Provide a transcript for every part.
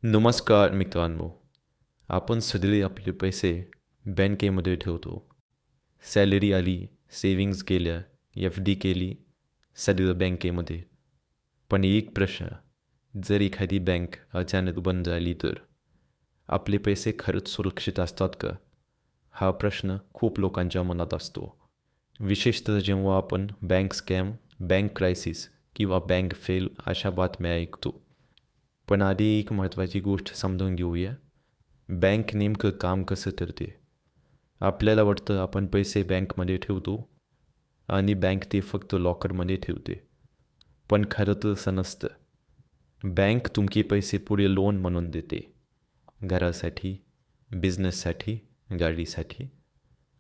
नमस्कार मित्रांनो. आपण सगळे आपले पैसे बँकेमध्ये ठेवतो. सॅलरी आली, सेविंग्ज केल्या, FD केली, सगळं बँकेमध्ये. पण एक प्रश्न, जर एखादी बँक अचानक बंद झाली तर आपले पैसे खरंच सुरक्षित असतात का? हा प्रश्न खूप लोकांच्या मनात असतो. विशेषतः जेव्हा आपण बँक स्कॅम, बँक क्रायसिस किंवा बँक फेल अशा बातम्या ऐकतो. पण आधी एक महत्त्वाची गोष्ट समजून घेऊया. बँक नेमकं काम कसं करते. आपल्याला वाटतं आपण पैसे बँकमध्ये ठेवतो आणि बँक ते फक्त लॉकरमध्ये ठेवते. पण खरं तर असं नसतं. बँक तुमचे पैसे पुढे लोन म्हणून देते. घरासाठी, बिझनेससाठी, गाडीसाठी.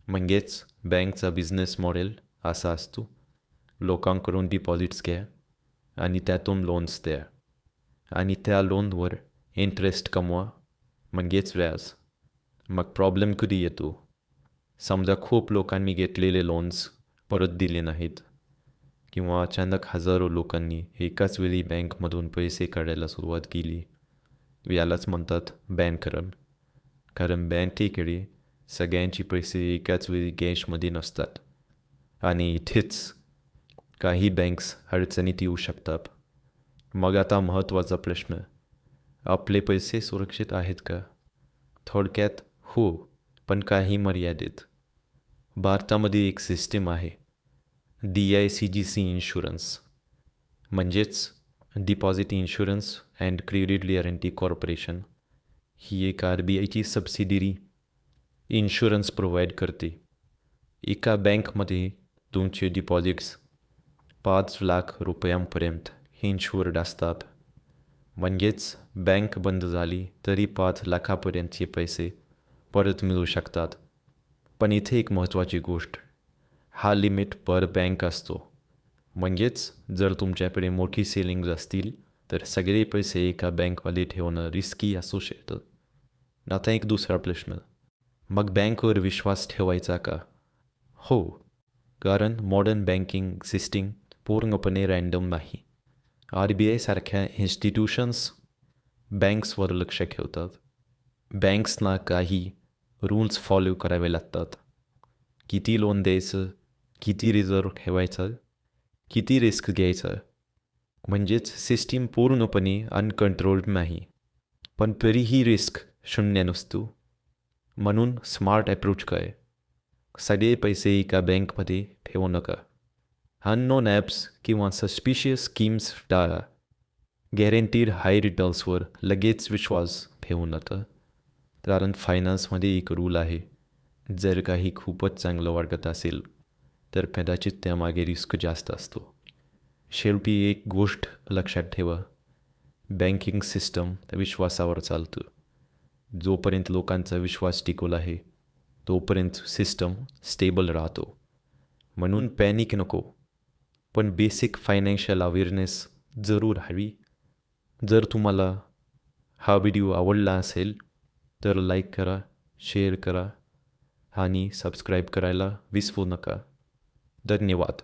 म्हणजेच बँकचा बिझनेस मॉडेल असा असतो. लोकांकडून डिपॉझिट्स घ्या आणि त्यातून लोन्स द्या आणि त्या लोनवर इंटरेस्ट कमवा, म्हणजेच व्याज. मग प्रॉब्लेम कधी येतो? समजा खूप लोकांनी घेतलेले लोन्स परत दिले नाहीत किंवा अचानक हजारो लोकांनी एकाच वेळी बँकमधून पैसे काढायला सुरुवात केली. यालाच म्हणतात बँक रन. कारण बँकेकडे सगळ्यांचे पैसे एकाच वेळी कॅशमध्ये नसतात आणि इथेच काही बँक्स अडचणीत येऊ शकतात. मग आता महत्त्वाचा प्रश्न, आपले पैसे सुरक्षित आहेत का? थोडक्यात हो, पण काही मर्यादित. भारतामध्ये एक सिस्टीम आहे, DICGC इन्शुरन्स, म्हणजेच deposit insurance and credit guarantee corporation. ही एक RBIची सबसिडियरी इन्शुरन्स प्रोव्हाइड करते. एका बँकमध्ये तुमचे डिपॉझिट्स 5 लाख रुपयांपर्यंत इन्शुअर्ड असतात. म्हणजेच बँक बंद झाली तरी 5 लाखापर्यंतचे पैसे परत मिळू शकतात. पण इथे एक महत्त्वाची गोष्ट, हा लिमिट पर बँक असतो. म्हणजेच जर तुमच्याकडे मोठी सेविंग्ज असतील तर सगळे पैसे एका बँकमध्ये ठेवणं रिस्की असू शकतं. आता एक दुसरा प्रश्न, मग बँकवर विश्वास ठेवायचा का? हो, कारण मॉडर्न बँकिंग सिस्टीम पूर्णपणे रँडम नाही. RBI सारख्या इन्स्टिट्यूशन्स बँक्सवर लक्ष ठेवतात. बँक्सना काही रूल्स फॉलो करावे लागतात. किती लोन द्यायचं, किती रिझर्व ठेवायचं, किती रिस्क घ्यायचं. म्हणजेच सिस्टीम पूर्णपणे अनकंट्रोल्ड नाही. पण तरीही रिस्क शून्य नसतो. म्हणून स्मार्ट अप्रोच काय? सगळे पैसे एका बँकमध्ये ठेवू नका. अननोन ॲप्स किंवा सस्पिशियस स्कीम्स टाळा. गॅरंटीड हाय रिटर्न्सवर लगेच विश्वास ठेवू नका. कारण फायनान्समध्ये एक रूल आहे, जर काही खूपच चांगलं वाटत असेल तर कदाचित त्यामागे रिस्क जास्त असतो. शेवटी एक गोष्ट लक्षात ठेवा, बँकिंग सिस्टम विश्वासावर चालतं. जोपर्यंत लोकांचा विश्वास टिकवला आहे तोपर्यंत सिस्टम स्टेबल राहतो. म्हणून पॅनिक नको, पण बेसिक फायनान्शियल अवेअरनेस जरूर हवी. जर तुम्हाला हा व्हिडिओ आवडला असेल तर लाईक करा, शेअर करा आणि सबस्क्राईब करायला विसरू नका. धन्यवाद.